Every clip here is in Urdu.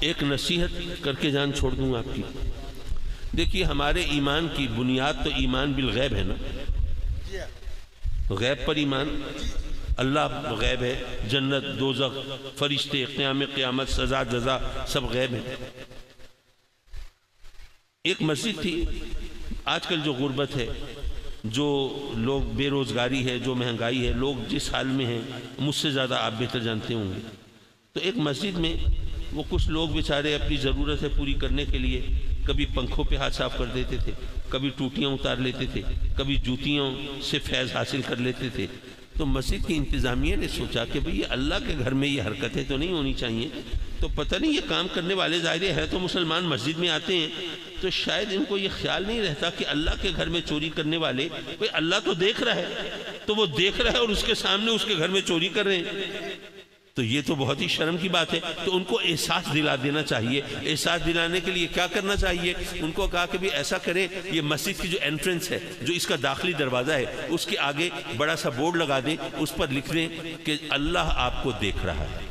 ایک نصیحت کر کے جان چھوڑ دوں آپ کی. دیکھیے ہمارے ایمان کی بنیاد تو ایمان بالغیب ہے نا. غیب پر ایمان، اللہ غیب ہے، جنت دوزخ فرشتے قیامت سزا جزا سب غیب ہے. ایک مسجد تھی، آج کل جو غربت ہے، جو لوگ بے روزگاری ہے، جو مہنگائی ہے، لوگ جس حال میں ہیں مجھ سے زیادہ آپ بہتر جانتے ہوں گے. تو ایک مسجد میں وہ کچھ لوگ بیچارے اپنی ضرورتیں پوری کرنے کے لیے کبھی پنکھوں پہ ہاتھ صاف کر دیتے تھے، کبھی ٹوٹیاں اتار لیتے تھے، کبھی جوتیوں سے فیض حاصل کر لیتے تھے. تو مسجد کی انتظامیہ نے سوچا کہ بھئی یہ اللہ کے گھر میں یہ حرکتیں تو نہیں ہونی چاہیے. تو پتہ نہیں یہ کام کرنے والے ظاہر ہے تو مسلمان مسجد میں آتے ہیں، تو شاید ان کو یہ خیال نہیں رہتا کہ اللہ کے گھر میں چوری کرنے والے، بھئی اللہ تو دیکھ رہا ہے، تو وہ دیکھ رہا ہے اور اس کے سامنے اس کے گھر میں چوری کر رہے ہیں. تو یہ تو بہت ہی شرم کی بات ہے. تو ان کو احساس دلا دینا چاہیے. احساس دلانے کے لیے کیا کرنا چاہیے؟ ان کو کہا کہ بھی ایسا کریں، یہ مسجد کی جو انٹرنس ہے، جو اس کا داخلی دروازہ ہے، اس کے آگے بڑا سا بورڈ لگا دیں، اس پر لکھ دیں کہ اللہ آپ کو دیکھ رہا ہے.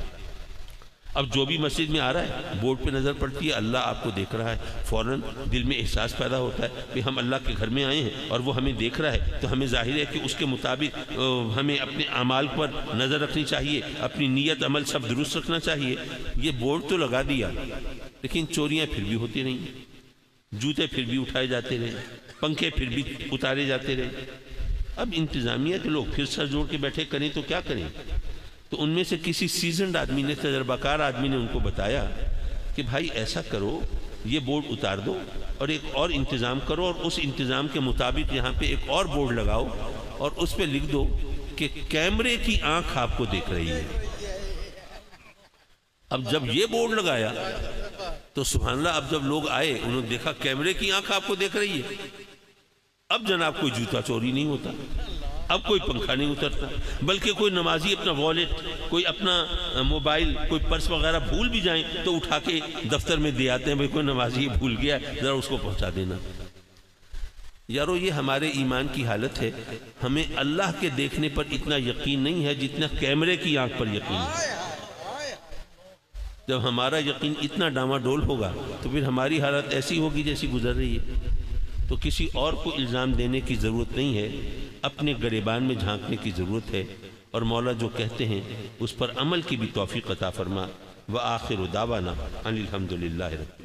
اب جو بھی مسجد میں آ رہا ہے بورڈ پہ نظر پڑتی ہے اللہ آپ کو دیکھ رہا ہے، فوراً دل میں احساس پیدا ہوتا ہے کہ ہم اللہ کے گھر میں آئے ہیں اور وہ ہمیں دیکھ رہا ہے. تو ہمیں ظاہر ہے کہ اس کے مطابق ہمیں اپنے اعمال پر نظر رکھنی چاہیے، اپنی نیت عمل سب درست رکھنا چاہیے. یہ بورڈ تو لگا دیا، لیکن چوریاں پھر بھی ہوتی رہیں، جوتے پھر بھی اٹھائے جاتے رہے، پنکھے پھر بھی اتارے جاتے رہے. اب انتظامیہ کے لوگ پھر سر جوڑ کے بیٹھے کریں تو کیا کریں؟ تو ان میں سے کسی سیزنڈ آدمی نے، تجربہ کار آدمی نے ان کو بتایا کہ بھائی ایسا کرو، یہ بورڈ اتار دو اور ایک اور انتظام کرو، اور اس انتظام کے مطابق یہاں پہ ایک اور بورڈ لگاؤ اور اس پہ لکھ دو کہ کیمرے کی آنکھ آپ کو دیکھ رہی ہے. اب جب یہ بورڈ لگایا تو سبحان اللہ، اب جب لوگ آئے انہوں نے دیکھا کیمرے کی آنکھ آپ کو دیکھ رہی ہے. اب جناب کوئی جوتا چوری نہیں ہوتا، اب کوئی پنکھا نہیں اترتا، بلکہ کوئی نمازی اپنا والیٹ، کوئی اپنا موبائل، کوئی پرس وغیرہ بھول بھی جائیں تو اٹھا کے دفتر میں دے آتے ہیں، بھئی کوئی نمازی بھول گیا ذرا اس کو پہنچا دینا. یارو یہ ہمارے ایمان کی حالت ہے. ہمیں اللہ کے دیکھنے پر اتنا یقین نہیں ہے جتنا کیمرے کی آنکھ پر یقین ہے. جب ہمارا یقین اتنا ڈاواڈول ہوگا تو پھر ہماری حالت ایسی ہوگی جیسی گزر رہی ہے. تو کسی اور کو الزام دینے کی ضرورت نہیں ہے، اپنے گریبان میں جھانکنے کی ضرورت ہے. اور مولا جو کہتے ہیں اس پر عمل کی بھی توفیق عطا فرما. وآخر دعوانا ان الحمدللہ رب